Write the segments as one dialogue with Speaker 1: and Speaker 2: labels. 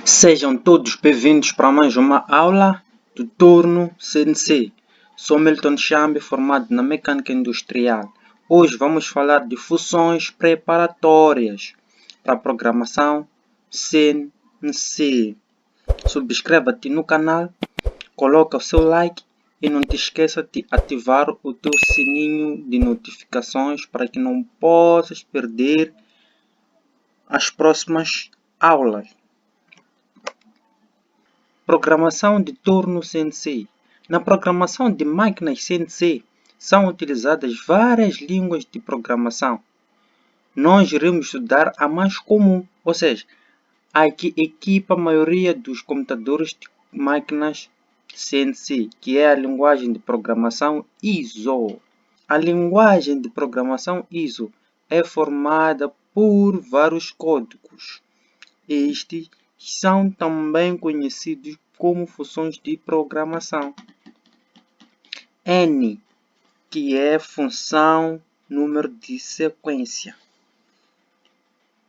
Speaker 1: Sejam todos bem-vindos para mais uma aula do turno CNC. Sou Milton Chambi, formado na Mecânica Industrial. Hoje vamos falar de funções preparatórias para a programação CNC. Subscreva-te no canal, coloca o seu like e não te esqueça de ativar o teu sininho de notificações para que não possas perder as próximas aulas. Programação de turno CNC. Na programação de máquinas CNC, são utilizadas várias línguas de programação. Nós iremos estudar a mais comum, ou seja, a que equipa a maioria dos computadores de máquinas CNC, que é a linguagem de programação ISO. A linguagem de programação ISO é formada por vários códigos. Estes são também conhecidos como funções de programação. N, que é função número de sequência.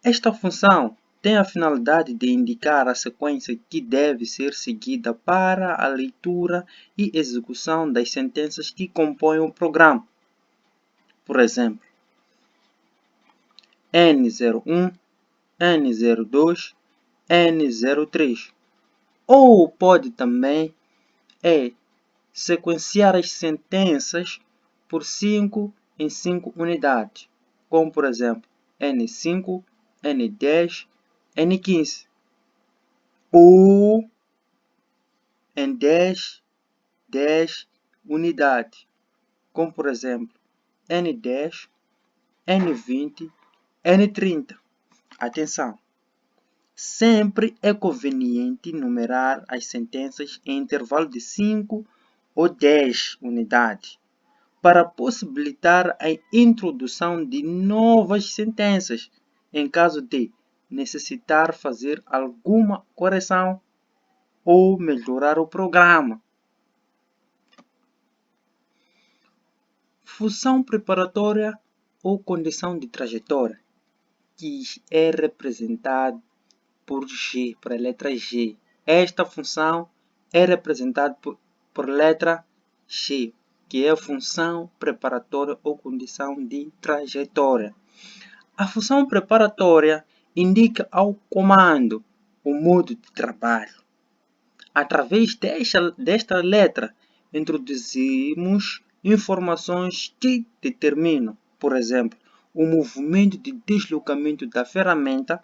Speaker 1: Esta função tem a finalidade de indicar a sequência que deve ser seguida para a leitura e execução das sentenças que compõem o programa. Por exemplo, N01, N02, N03. Ou pode também sequenciar as sentenças por 5 em 5 unidades, como por exemplo N5, N10, N15, ou em 10 unidades, como por exemplo N10, N20, N30. Atenção! Sempre é conveniente numerar as sentenças em intervalo de 5 ou 10 unidades, para possibilitar a introdução de novas sentenças, em caso de necessitar fazer alguma correção ou melhorar o programa. Função preparatória ou condição de trajetória, que é representada por G, por a letra G. Esta função é representada por letra G, que é a função preparatória ou condição de trajetória. A função preparatória indica ao comando o modo de trabalho. Através desta letra, introduzimos informações que determinam, por exemplo, o movimento de deslocamento da ferramenta,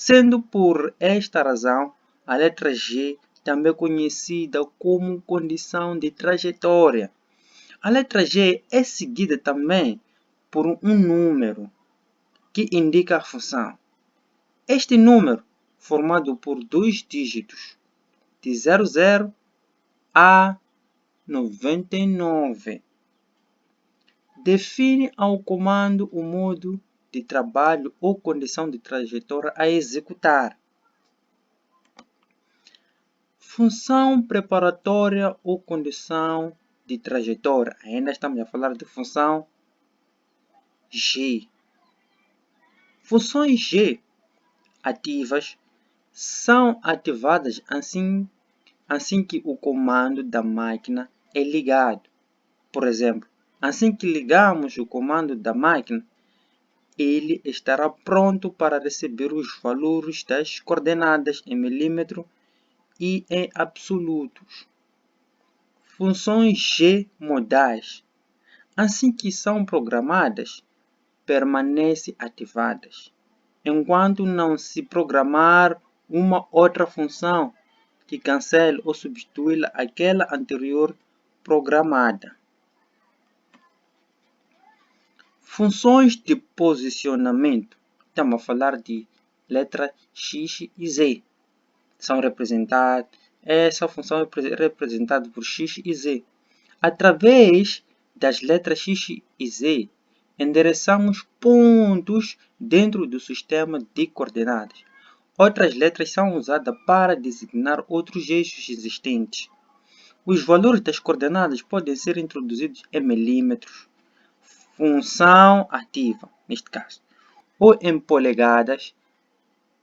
Speaker 1: sendo por esta razão a letra G também conhecida como condição de trajetória. A letra G é seguida também por um número que indica a função. Este número, formado por 2 dígitos, de 00 a 99, define ao comando o modo de trabalho ou condição de trajetória a executar. Função preparatória ou condição de trajetória. Ainda estamos a falar de função G. Funções G ativas são ativadas assim que o comando da máquina é ligado. Por exemplo, assim que ligamos o comando da máquina, ele estará pronto para receber os valores das coordenadas em milímetro e em absolutos. Funções G modais, assim que são programadas, permanecem ativadas, enquanto não se programar uma outra função que cancele ou substitua aquela anterior programada. Funções de posicionamento. Estamos a falar de letra X e Z. Essa função é representada por X e Z. Através das letras X e Z, endereçamos pontos dentro do sistema de coordenadas. Outras letras são usadas para designar outros eixos existentes. Os valores das coordenadas podem ser introduzidos em milímetros, função ativa, neste caso, ou em polegadas,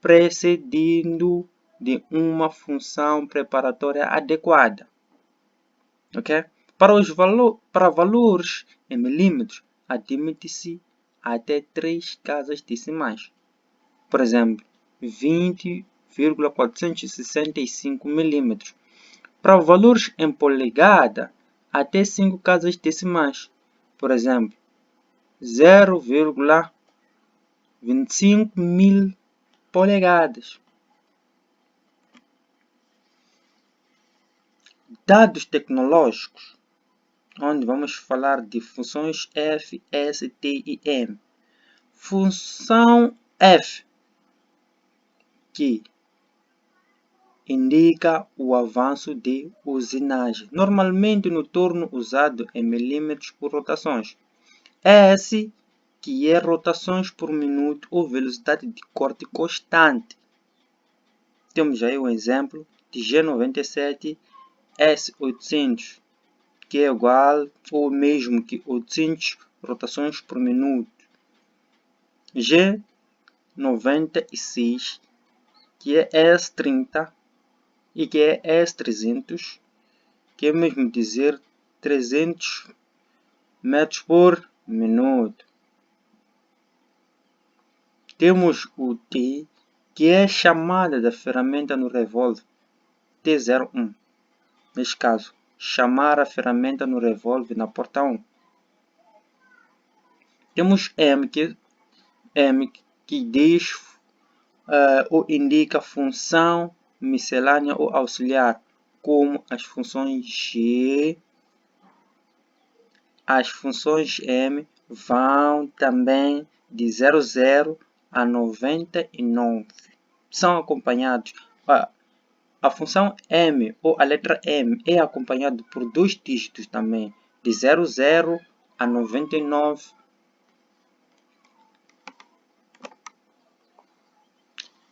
Speaker 1: precedendo de uma função preparatória adequada. Ok? Para valores em milímetros, admite-se até 3 casas decimais. Por exemplo, 20,465 milímetros. Para valores em polegada, até 5 casas decimais. Por exemplo, 0,25 mil polegadas. Dados tecnológicos, onde vamos falar de funções F, S, T e M. Função F, que indica o avanço de usinagem, normalmente no torno usado em milímetros por rotações. S, que é rotações por minuto ou velocidade de corte constante. Temos aí um exemplo de G97 S800, que é igual ou mesmo que 800 rotações por minuto. G96, que é S30 e que é S300, que é mesmo dizer 300 metros por minuto. Temos o T, que é chamada da ferramenta no revólver T01. Neste caso, chamar a ferramenta no revólver na porta 1. Temos M, que diz ou indica função miscelânea ou auxiliar, como as funções G. As funções M vão também de 00 a 99. São acompanhados. A função M ou a letra M é acompanhada por 2 dígitos também, de 00 a 99.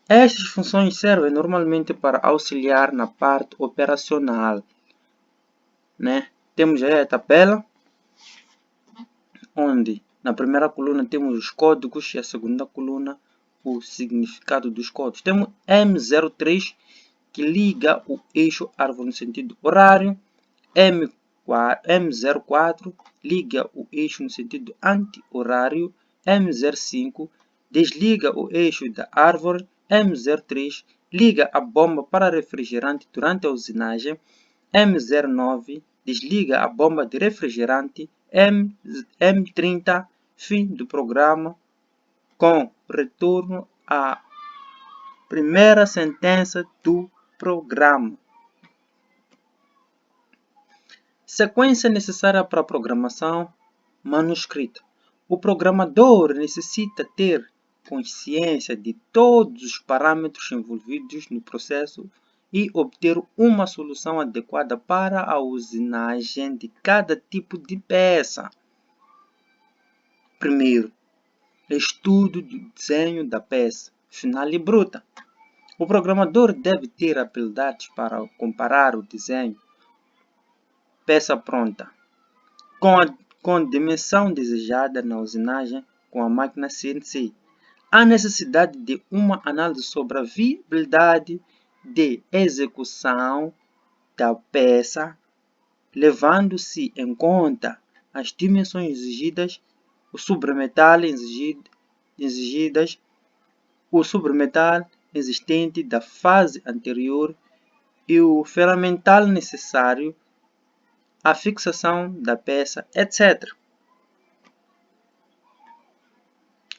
Speaker 1: Estas funções servem normalmente para auxiliar na parte operacional. Né? Temos aí a tabela, onde na primeira coluna temos os códigos e a segunda coluna o significado dos códigos. Temos M03, que liga o eixo árvore no sentido horário. M04 liga o eixo no sentido anti-horário. M05 desliga o eixo da árvore. M03 liga a bomba para refrigerante durante a usinagem. M09 desliga a bomba de refrigerante. M30 fim do programa, com retorno à primeira sentença do programa. Sequência necessária para a programação manuscrita. O programador necessita ter consciência de todos os parâmetros envolvidos no processo e obter uma solução adequada para a usinagem de cada tipo de peça. Primeiro, estudo do desenho da peça, final e bruta. O programador deve ter habilidades para comparar o desenho peça pronta com a dimensão desejada na usinagem com a máquina CNC. Há necessidade de uma análise sobre a viabilidade de execução da peça, levando-se em conta as dimensões exigidas, o submetal existente da fase anterior e o ferramental necessário, a fixação da peça, etc.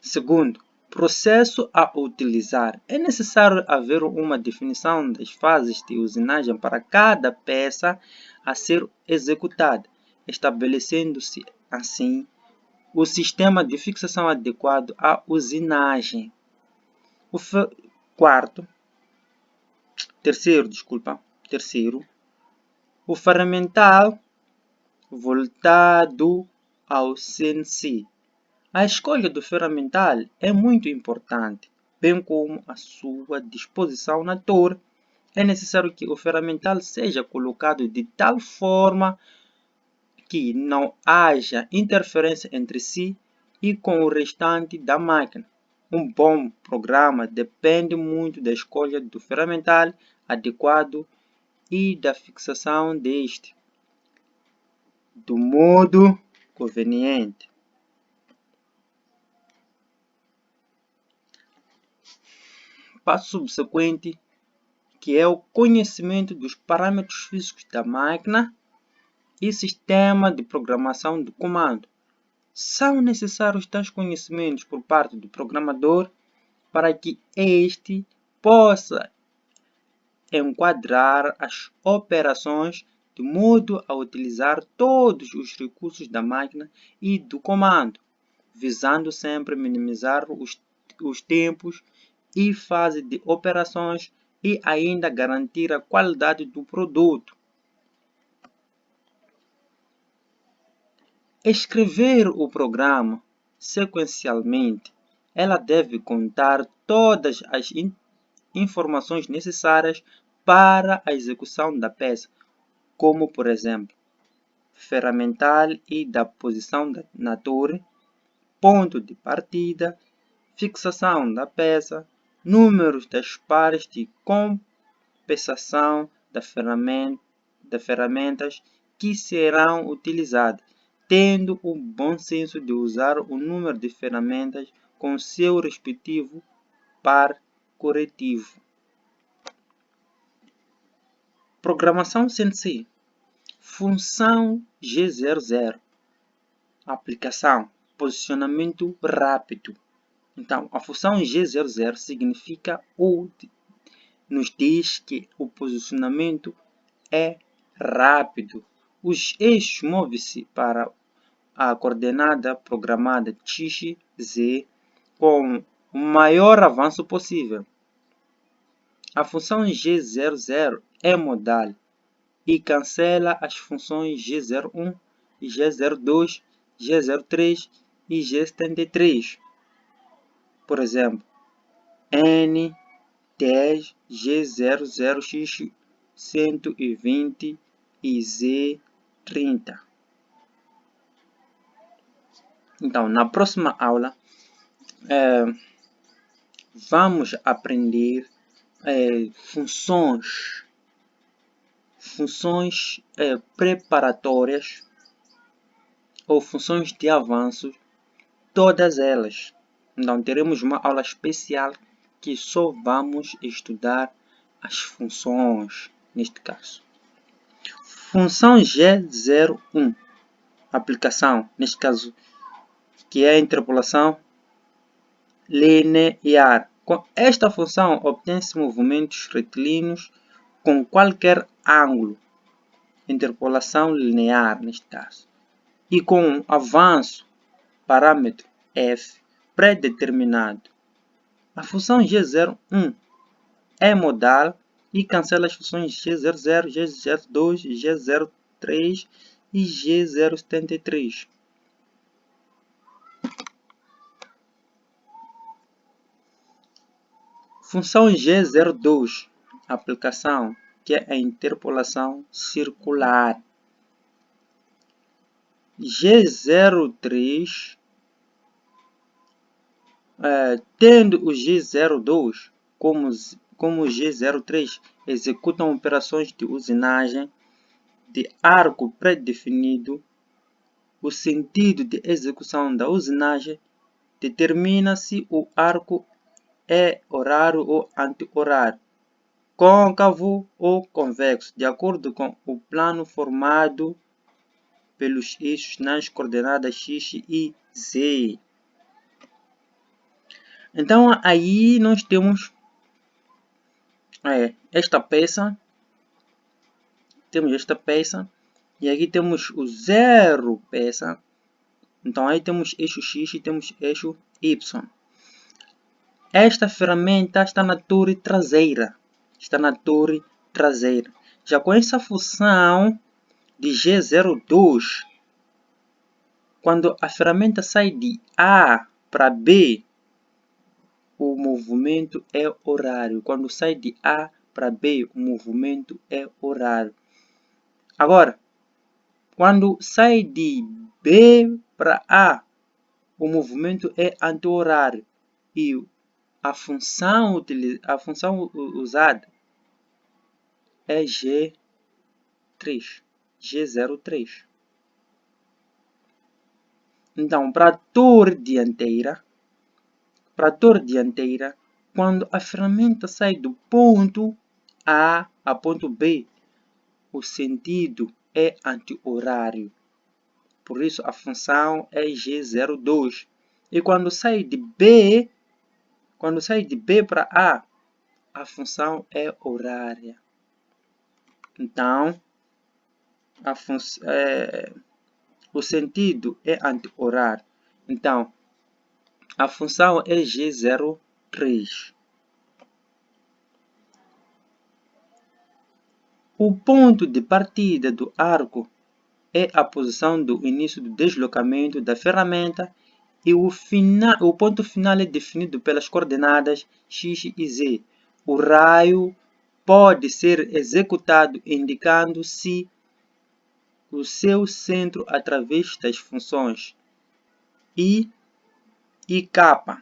Speaker 1: Segundo, processo a utilizar. É necessário haver uma definição das fases de usinagem para cada peça a ser executada, estabelecendo-se assim o sistema de fixação adequado à usinagem. Terceiro, o ferramental voltado ao CNC. A escolha do ferramental é muito importante, bem como a sua disposição na torre. É necessário que o ferramental seja colocado de tal forma que não haja interferência entre si e com o restante da máquina. Um bom programa depende muito da escolha do ferramental adequado e da fixação deste, do modo conveniente. Passo subsequente, que é o conhecimento dos parâmetros físicos da máquina e sistema de programação do comando. São necessários tais conhecimentos por parte do programador para que este possa enquadrar as operações de modo a utilizar todos os recursos da máquina e do comando, visando sempre minimizar os tempos e fase de operações e ainda garantir a qualidade do produto. Escrever o programa sequencialmente, ela deve contar todas as informações necessárias para a execução da peça, como por exemplo, ferramental e da posição na torre, ponto de partida, fixação da peça, números das pares de compensação das ferramentas que serão utilizadas, tendo o bom senso de usar o número de ferramentas com seu respectivo par corretivo. Programação CNC. Função G00. Aplicação. Posicionamento rápido. Então, a função G00 significa nos diz que o posicionamento é rápido. Os eixos movem-se para a coordenada programada x, z com o maior avanço possível. A função G00 é modal e cancela as funções G01, G02, G03 e G73. Por exemplo, N10, G00x 120 e Z30. Então, na próxima aula, vamos aprender funções preparatórias ou funções de avanço, todas elas. Então, teremos uma aula especial que só vamos estudar as funções, neste caso. Função G01, aplicação, neste caso, que é a interpolação linear. Com esta função, obtém-se movimentos retilíneos com qualquer ângulo, interpolação linear, neste caso, e com um avanço, parâmetro f, pré-determinado. A função G01 é modal e cancela as funções G00, G02, G03 e G073. Função G02, aplicação, que é a interpolação circular. G03, tendo o G02 como o G03, executam operações de usinagem de arco pré-definido. O sentido de execução da usinagem determina se o arco é horário ou anti-horário, côncavo ou convexo, de acordo com o plano formado pelos eixos nas coordenadas x e z. Então, aí nós temos esta peça. Temos esta peça. E aqui temos o zero peça. Então, aí temos eixo x e temos eixo y. Esta ferramenta está na torre traseira. Já com essa função de G02, quando a ferramenta sai de A para B, o movimento é horário. Quando sai de A para B, o movimento é horário. Agora, quando sai de B para A, o movimento é anti-horário. e a função usada é G03. Então, para a torre dianteira, quando a ferramenta sai do ponto A a ponto B, o sentido é anti-horário. Por isso, a função é G02. E quando sai de B para a função é horária. Então, o sentido é anti-horário. Então, a função é G03. O ponto de partida do arco é a posição do início do deslocamento da ferramenta e o ponto final é definido pelas coordenadas x e z. O raio pode ser executado indicando-se o seu centro através das funções I e K,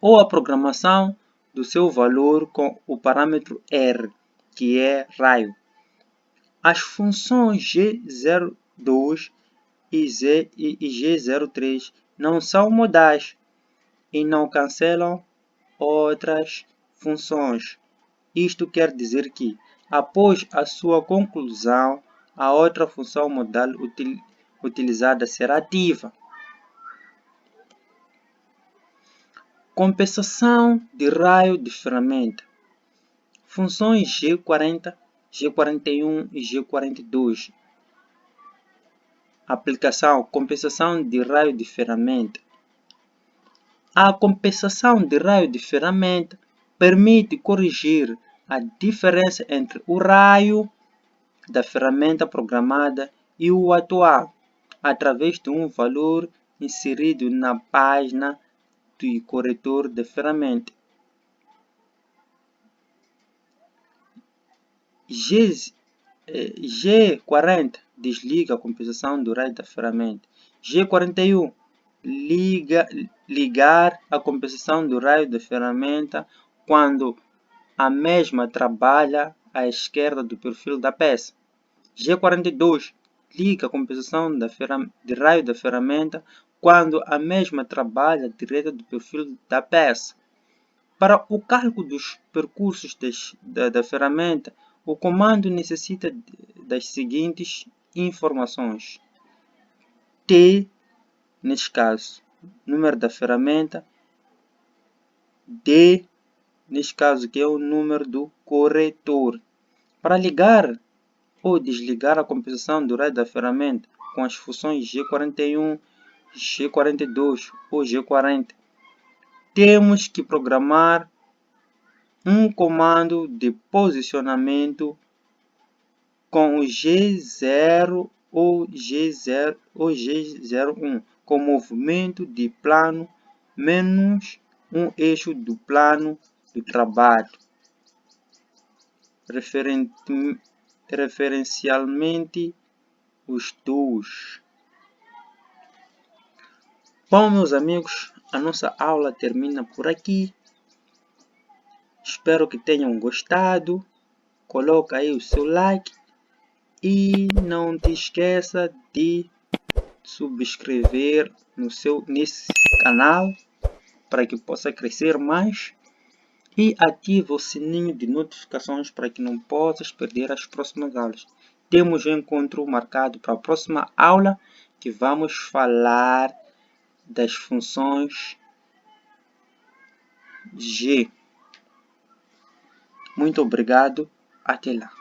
Speaker 1: ou a programação do seu valor com o parâmetro R, que é raio. As funções G02 e G03 não são modais e não cancelam outras funções. Isto quer dizer que, após a sua conclusão, a outra função modal utilizada será ativa. Compensação de raio de ferramenta. Funções G40, G41 e G42. Aplicação: compensação de raio de ferramenta. A compensação de raio de ferramenta permite corrigir a diferença entre o raio da ferramenta programada e o atual, através de um valor inserido na página do corretor de ferramenta. G40 desliga a compensação do raio da ferramenta. G41 ligar a compensação do raio da ferramenta quando a mesma trabalha à esquerda do perfil da peça. G42 liga a compensação de raio da ferramenta quando a mesma trabalha à direita do perfil da peça. Para o cálculo dos percursos da ferramenta, o comando necessita das seguintes informações: T, neste caso, número da ferramenta, D, neste caso, que é o número do corretor. Para ligar ou desligar a compensação do raio da ferramenta com as funções G41, G42 ou G40, temos que programar um comando de posicionamento com o G0 ou G01, com movimento de plano menos um eixo do plano do trabalho. Referencialmente, os dois. Bom, meus amigos, a nossa aula termina por aqui. Espero que tenham gostado. Coloca aí o seu like e não te esqueça de subscrever nesse canal para que possa crescer mais e ativa o sininho de notificações para que não possas perder as próximas aulas. Temos um encontro marcado para a próxima aula que vamos falar das funções G. Muito obrigado, até lá.